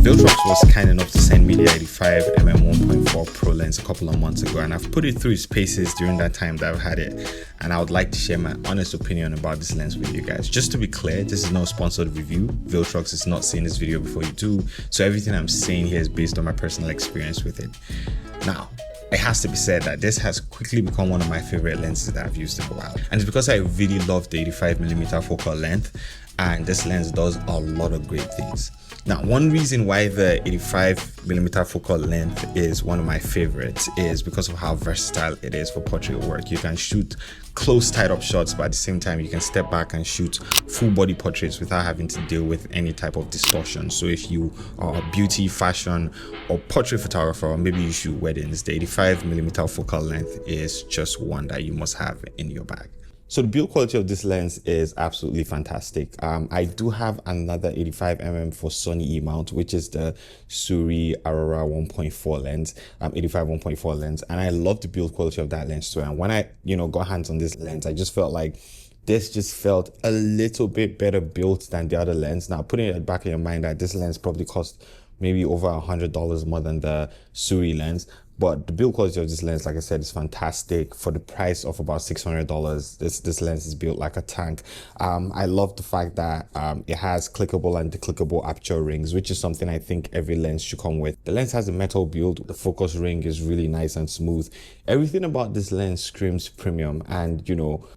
Viltrox was kind enough to send me the 85mm 1.4 Pro lens a couple of months ago, and I've put it through its paces during that time that I've had it, and I would like to share my honest opinion about this lens with you guys. Just to be clear, this is no sponsored review. Viltrox is not seeing this video before you do, so everything I'm saying here is based on my personal experience with it. Now, it has to be said that this has quickly become one of my favorite lenses that I've used in a while, and it's because I really love the 85mm focal length, and this lens does a lot of great things. Now, one reason why the 85mm focal length is one of my favorites is because of how versatile it is for portrait work. You can shoot close, tied up shots, but at the same time you can step back and shoot full body portraits without having to deal with any type of distortion. So if you are a beauty, fashion, or portrait photographer, or maybe you shoot weddings, the 85mm focal length is just one that you must have in your bag. So the build quality of this lens is absolutely fantastic. I do have another 85mm for Sony E mount, which is the Sony Aurora 1.4 lens, 85 1.4 lens, and I love the build quality of that lens too. And when I, got hands on this lens, I just felt like this just felt a little bit better built than the other lens. Now, putting it back in your mind that this lens probably cost maybe over $100 more than the Sony lens, but the build quality of this lens, like I said, is fantastic. For the price of about $600, this lens is built like a tank. I love the fact that it has clickable and declickable aperture rings, which is something I think every lens should come with. The lens has a metal build. The focus ring is really nice and smooth. Everything about this lens screams premium, and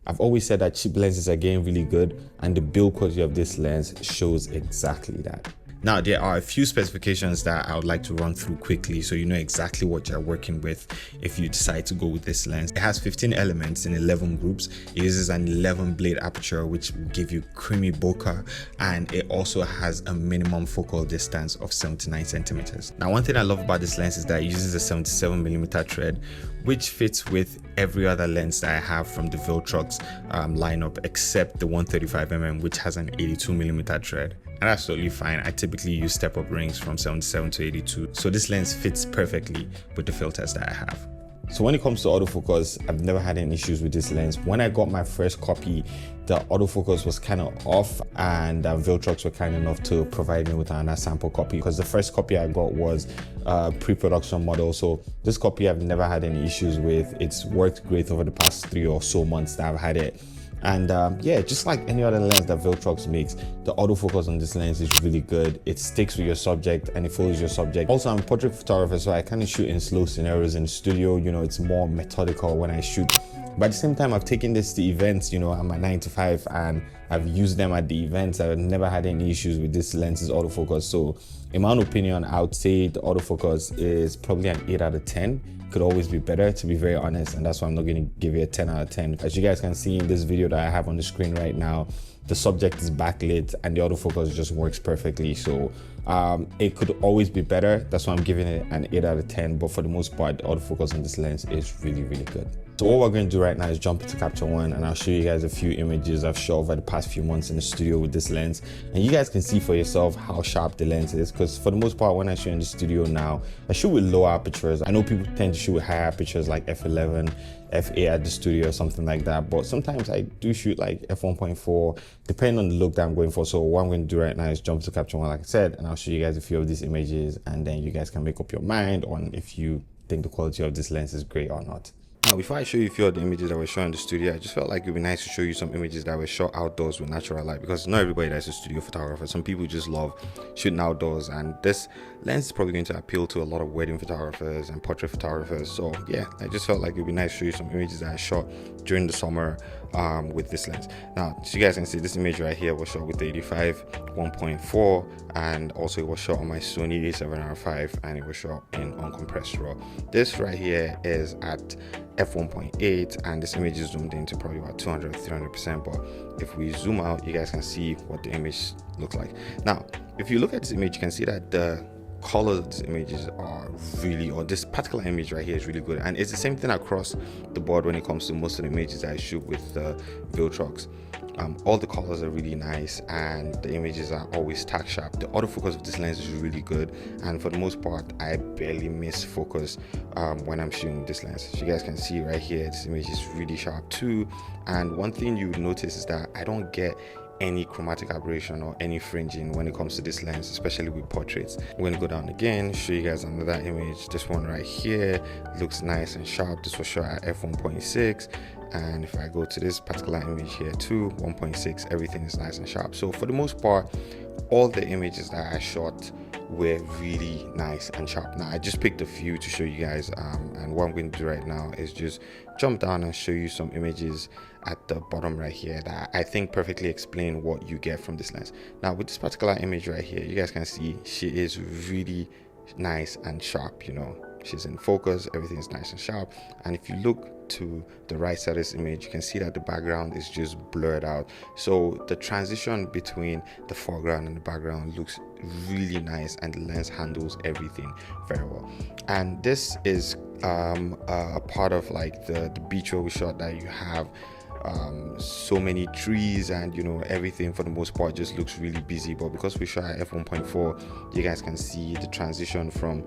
I've always said that cheap lenses are getting really good, and the build quality of this lens shows exactly that. Now, there are a few specifications that I would like to run through quickly so you know exactly what you're working with if you decide to go with this lens. It has 15 elements in 11 groups. It uses an 11 blade aperture, which will give you creamy bokeh, and it also has a minimum focal distance of 79 centimeters. Now, one thing I love about this lens is that it uses a 77mm thread, which fits with every other lens that I have from the Viltrox lineup, except the 135mm, which has an 82mm thread. And that's totally fine. I typically use step-up rings from 77 to 82, so this lens fits perfectly with the filters that I have. So when it comes to autofocus, I've never had any issues with this lens. When I got my first copy, the autofocus was kind of off, and Viltrox were kind enough to provide me with another sample copy, because the first copy I got was a pre-production model. So this copy I've never had any issues with. It's worked great over the past 3 or so months that I've had it. And yeah, just like any other lens that Viltrox makes, the autofocus on this lens is really good. It sticks with your subject and it follows your subject. Also, I'm a portrait photographer, so I kind of shoot in slow scenarios in the studio. It's more methodical when I shoot. But at the same time, I've taken this to events, I'm at 9 to 5, and I've used them at the events. I've never had any issues with this lens's autofocus. So in my own opinion, I would say the autofocus is probably an 8 out of 10. Could always be better, to be very honest, and that's why I'm not going to give it a 10 out of 10. As you guys can see in this video that I have on the screen right now, the subject is backlit and the autofocus just works perfectly. So it could always be better. That's why I'm giving it an 8 out of 10, but for the most part, the autofocus on this lens is really, really good. So what we're going to do right now is jump into Capture One, and I'll show you guys a few images I've shot over the past few months in the studio with this lens, and you guys can see for yourself how sharp the lens is, because for the most part, when I shoot in the studio now, I shoot with lower apertures. I know people tend to shoot with higher apertures like f11, f8 at the studio or something like that, but sometimes I do shoot like f1.4 depending on the look that I'm going for. So what I'm going to do right now is jump to Capture One, like I said, and I'll show you guys a few of these images, and then you guys can make up your mind on if you think the quality of this lens is great or not. Now, before I show you a few of the images that were shot in the studio, I just felt like it would be nice to show you some images that were shot outdoors with natural light, because not everybody that's a studio photographer. Some people just love shooting outdoors, and this lens is probably going to appeal to a lot of wedding photographers and portrait photographers. So yeah, I just felt like it would be nice to show you some images that I shot during the summer with this lens. Now, so you guys can see this image right here was shot with the 85 1.4, and also it was shot on my Sony A7R5, and it was shot in uncompressed RAW. This right here is at f1.8, and this image is zoomed into probably about 200-300%, but if we zoom out, you guys can see what the image looks like. Now, if you look at this image, you can see that the colors of these images are really, or this particular image right here is really good, and it's the same thing across the board when it comes to most of the images that I shoot with the Viltrox. All the colors are really nice and the images are always tack sharp. The autofocus of this lens is really good, and for the most part I barely miss focus when I'm shooting this lens. So you guys can see right here, this image is really sharp too. And one thing you notice is that I don't get any chromatic aberration or any fringing when it comes to this lens, especially with portraits. We're gonna go down again, show you guys another image. This one right here looks nice and sharp. This was shot at f1.6, and if I go to this particular image here too, 1.6, everything is nice and sharp. So for the most part, all the images that I shot were really nice and sharp. Now I just picked a few to show you guys, and what I'm going to do right now is just jump down and show you some images at the bottom right here that I think perfectly explain what you get from this lens. Now with this particular image right here, you guys can see she is really nice and sharp. You know, she's in focus, everything is nice and sharp. And if you look to the right side of this image, you can see that the background is just blurred out. So the transition between the foreground and the background looks really nice, and the lens handles everything very well. And this is a part of like the beach where we shot, that you have so many trees, and you know, everything for the most part just looks really busy. But because we shot at f1.4, you guys can see the transition from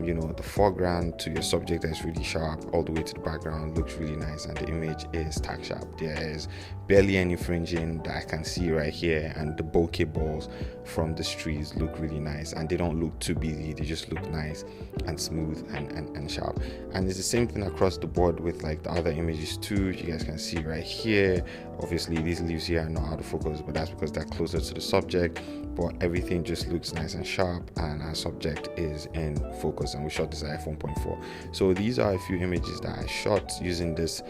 you know, the foreground to your subject that's really sharp all the way to the background looks really nice, and the image is tack sharp. There is barely any fringing that I can see right here, and the bokeh balls from the trees look really nice, and they don't look too busy, they just look nice and smooth and sharp. And it's the same thing across the board with like the other images too. You guys can see right here, obviously these leaves here are not out of focus, but that's because they're closer to the subject, but everything just looks nice and sharp, and our subject is in focus, and we shot this at f1.4. So these are a few images that I shot using this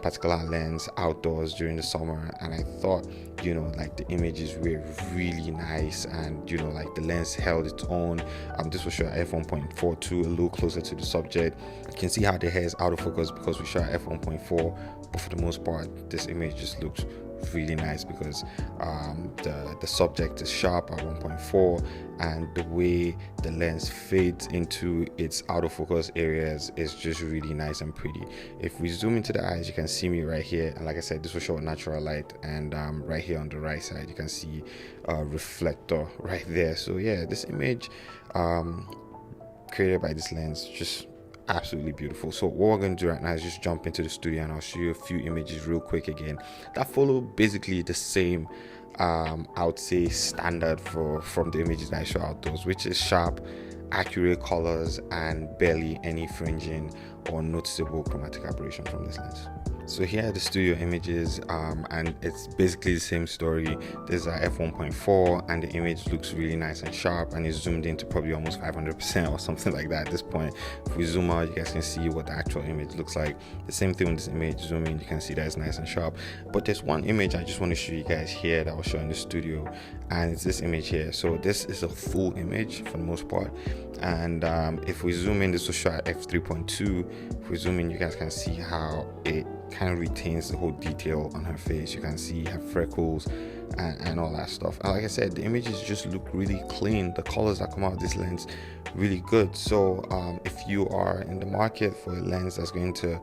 particular lens outdoors during the summer, and I thought, you know, like the images were really nice, and you know, like the lens held its own. This was shot at f1.4 too, a little closer to the subject. You can see how the hair is out of focus because we shot at f1.4, but for the most part this image just looks really nice because the subject is sharp at 1.4, and the way the lens fades into its out of focus areas is just really nice and pretty. If we zoom into the eyes, you can see me right here, and like I said, this was shot with natural light, and right here on the right side you can see a reflector right there. So yeah, this image created by this lens, just absolutely beautiful. So what we're going to do right now is just jump into the studio, and I'll show you a few images real quick again that follow basically the same I would say standard from the images that I show outdoors, which is sharp, accurate colors, and barely any fringing or noticeable chromatic aberration from this lens. So here are the studio images, and it's basically the same story. This is at f1.4, and the image looks really nice and sharp, and it's zoomed into probably almost 500% or something like that at this point. If we zoom out, you guys can see what the actual image looks like. The same thing with this image, zoom in, you can see that it's nice and sharp. But there's one image I just want to show you guys here that was shot in the studio, and it's this image here. So this is a full image for the most part, and if we zoom in, this was shot at f3.2. If we zoom in, you guys can see how it kind of retains the whole detail on her face. You can see her freckles and all that stuff, and like I said, the images just look really clean. The colors that come out of this lens really good. So if you are in the market for a lens that's going to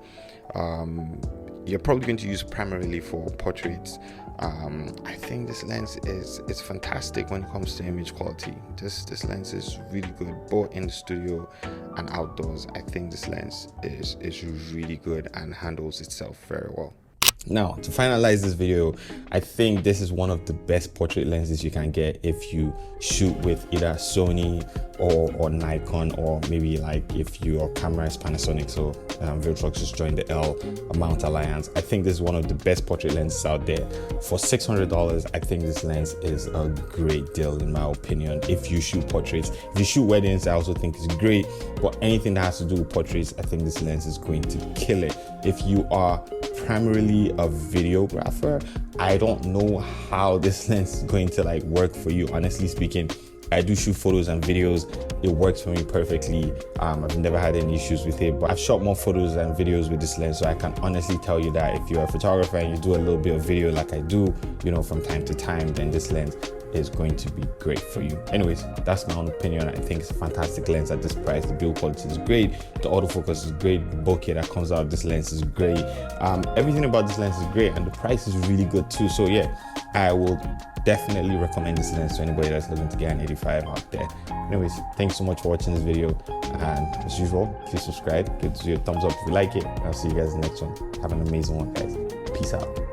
you're probably going to use primarily for portraits, I think this lens is fantastic when it comes to image quality. This lens is really good both in the studio and outdoors. I think this lens is really good and handles itself very well. Now, to finalize this video, I think this is one of the best portrait lenses you can get if you shoot with either Sony or Nikon, or maybe like if your camera is Panasonic. So Viltrox just joined the L mount alliance. I think this is one of the best portrait lenses out there. For $600, I think this lens is a great deal in my opinion. If you shoot portraits, if you shoot weddings, I also think it's great. But anything that has to do with portraits, I think this lens is going to kill it. If you are primarily a videographer, I don't know how this lens is going to like work for you. Honestly speaking, I do shoot photos and videos. It works for me perfectly. I've never had any issues with it, but I've shot more photos and videos with this lens, so I can honestly tell you that if you're a photographer and you do a little bit of video like I do, you know, from time to time, then this lens is going to be great for you. Anyways, that's my own opinion. I think it's a fantastic lens at this price. The build quality is great, the autofocus is great, the bokeh that comes out of this lens is great. Everything about this lens is great, and the price is really good too. So yeah, I will definitely recommend this lens to anybody that's looking to get an 85 out there. Anyways, thanks so much for watching this video, and as usual, please subscribe, give it a thumbs up if you like it. I'll see you guys in the next one. Have an amazing one, guys. Peace out.